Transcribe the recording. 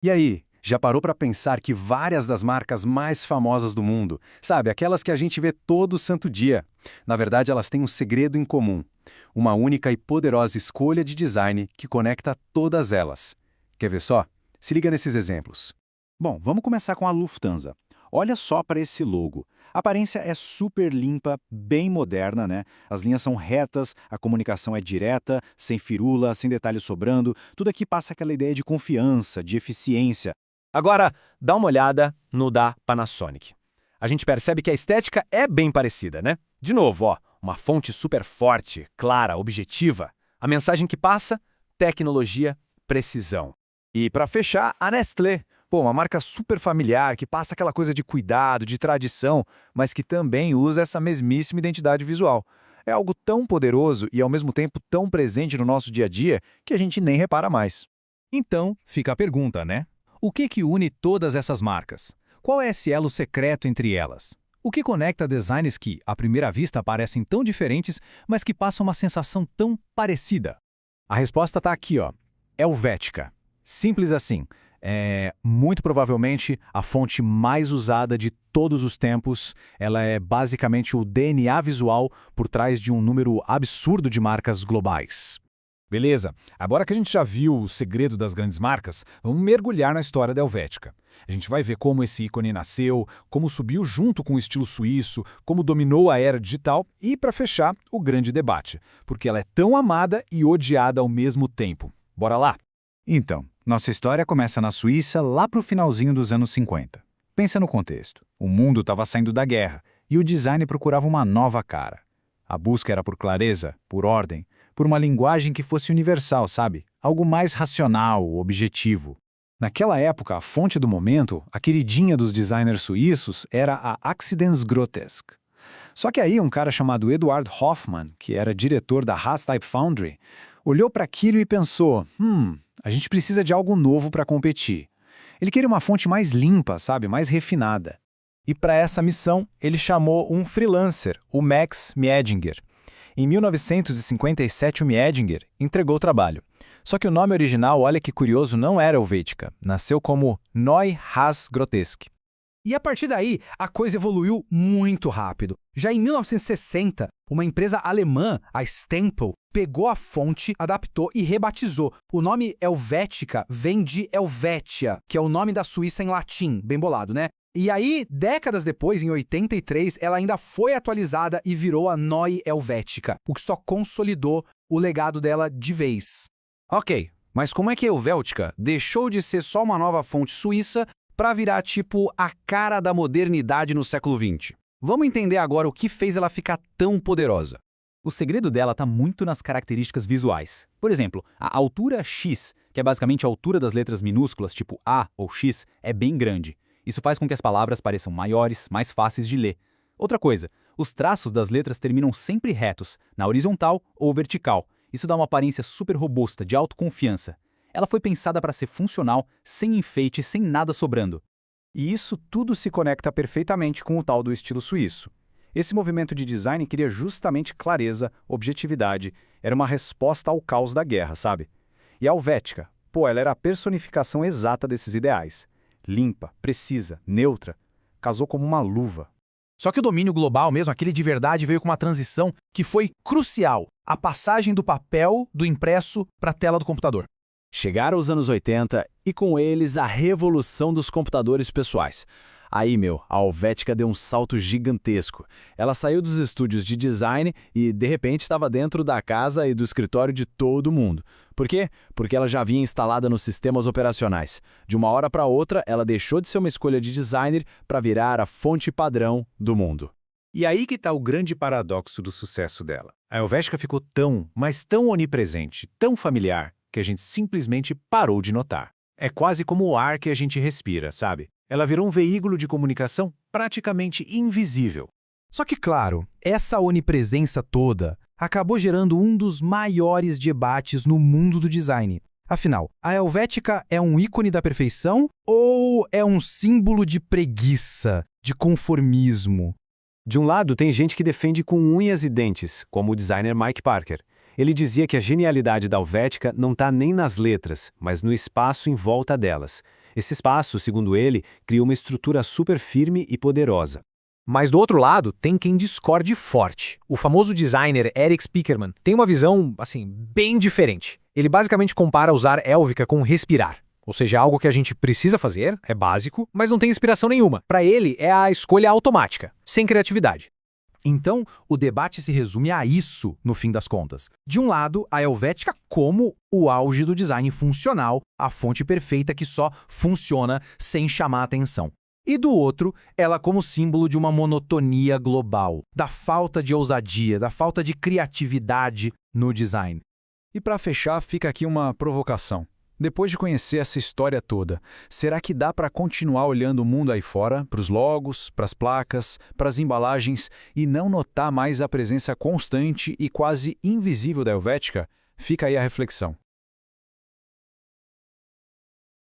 E aí, já parou para pensar que várias das marcas mais famosas do mundo, sabe, aquelas que a gente vê todo santo dia, na verdade elas têm um segredo em comum, uma única e poderosa escolha de design que conecta todas elas. Quer ver só? Se liga nesses exemplos. Bom, vamos começar com a Lufthansa. Olha só para esse logo. A aparência é super limpa, bem moderna, né? As linhas são retas, a comunicação é direta, sem firula, sem detalhes sobrando. Tudo aqui passa aquela ideia de confiança, de eficiência. Agora, dá uma olhada no da Panasonic. A gente percebe que a estética é bem parecida, né? De novo, ó, uma fonte super forte, clara, objetiva. A mensagem que passa: tecnologia, precisão. E para fechar, a Nestlé. Pô, uma marca super familiar que passa aquela coisa de cuidado, de tradição, mas que também usa essa mesmíssima identidade visual. É algo tão poderoso e ao mesmo tempo tão presente no nosso dia a dia que a gente nem repara mais. Então, fica a pergunta, né? O que une todas essas marcas? Qual é esse elo secreto entre elas? O que conecta designs que, à primeira vista, parecem tão diferentes, mas que passam uma sensação tão parecida? A resposta está aqui, ó. Helvética. Simples assim. É muito provavelmente a fonte mais usada de todos os tempos. Ela é basicamente o DNA visual por trás de um número absurdo de marcas globais. Beleza, agora que a gente já viu o segredo das grandes marcas, vamos mergulhar na história da Helvética. A gente vai ver como esse ícone nasceu, como subiu junto com o estilo suíço, como dominou a era digital e, para fechar, o grande debate, porque ela é tão amada e odiada ao mesmo tempo. Bora lá? Então, nossa história começa na Suíça lá para o finalzinho dos anos 50. Pensa no contexto. O mundo estava saindo da guerra e o design procurava uma nova cara. A busca era por clareza, por ordem, por uma linguagem que fosse universal, sabe? Algo mais racional, objetivo. Naquela época, a fonte do momento, a queridinha dos designers suíços, era a Accidents Grotesque. Só que aí um cara chamado Eduard Hoffmann, que era diretor da Haas Type Foundry, olhou para aquilo e pensou, a gente precisa de algo novo para competir. Ele queria uma fonte mais limpa, sabe? Mais refinada. E para essa missão, ele chamou um freelancer, o Max Miedinger. Em 1957, o Miedinger entregou o trabalho. Só que o nome original, olha que curioso, não era Helvética. Nasceu como Neue Haas Grotesque. E a partir daí, a coisa evoluiu muito rápido. Já em 1960, uma empresa alemã, a Stempel, pegou a fonte, adaptou e rebatizou. O nome Helvética vem de Helvétia, que é o nome da Suíça em latim, bem bolado, né? E aí, décadas depois, em 83, ela ainda foi atualizada e virou a Neue Helvética, o que só consolidou o legado dela de vez. Ok, mas como é que a Helvética deixou de ser só uma nova fonte suíça para virar tipo a cara da modernidade no século XX? Vamos entender agora o que fez ela ficar tão poderosa. O segredo dela está muito nas características visuais. Por exemplo, a altura X, que é basicamente a altura das letras minúsculas, tipo A ou X, é bem grande. Isso faz com que as palavras pareçam maiores, mais fáceis de ler. Outra coisa, os traços das letras terminam sempre retos, na horizontal ou vertical. Isso dá uma aparência super robusta, de autoconfiança. Ela foi pensada para ser funcional, sem enfeite, sem nada sobrando. E isso tudo se conecta perfeitamente com o tal do estilo suíço. Esse movimento de design queria justamente clareza, objetividade, era uma resposta ao caos da guerra, sabe? E a Helvética, ela era a personificação exata desses ideais. Limpa, precisa, neutra, casou como uma luva. Só que o domínio global mesmo, aquele de verdade, veio com uma transição que foi crucial, a passagem do papel, do impresso, para a tela do computador. Chegaram os anos 80 e com eles a revolução dos computadores pessoais. Aí, a Helvética deu um salto gigantesco. Ela saiu dos estúdios de design e, de repente, estava dentro da casa e do escritório de todo mundo. Por quê? Porque ela já vinha instalada nos sistemas operacionais. De uma hora para outra, ela deixou de ser uma escolha de designer para virar a fonte padrão do mundo. E aí que está o grande paradoxo do sucesso dela. A Helvética ficou tão, mas tão onipresente, tão familiar, que a gente simplesmente parou de notar. É quase como o ar que a gente respira, sabe? Ela virou um veículo de comunicação praticamente invisível. Só que, claro, essa onipresença toda acabou gerando um dos maiores debates no mundo do design. Afinal, a Helvética é um ícone da perfeição ou é um símbolo de preguiça, de conformismo? De um lado, tem gente que defende com unhas e dentes, como o designer Mike Parker. Ele dizia que a genialidade da Helvética não está nem nas letras, mas no espaço em volta delas. Esse espaço, segundo ele, cria uma estrutura super firme e poderosa. Mas do outro lado, tem quem discorde forte. O famoso designer Eric Spiekermann tem uma visão, bem diferente. Ele basicamente compara usar Élvica com respirar. Ou seja, algo que a gente precisa fazer, é básico, mas não tem inspiração nenhuma. Para ele, é a escolha automática, sem criatividade. Então, o debate se resume a isso, no fim das contas. De um lado, a Helvética como o auge do design funcional, a fonte perfeita que só funciona sem chamar atenção. E do outro, ela como símbolo de uma monotonia global, da falta de ousadia, da falta de criatividade no design. E para fechar, fica aqui uma provocação. Depois de conhecer essa história toda, será que dá para continuar olhando o mundo aí fora, para os logos, para as placas, para as embalagens e não notar mais a presença constante e quase invisível da Helvética? Fica aí a reflexão.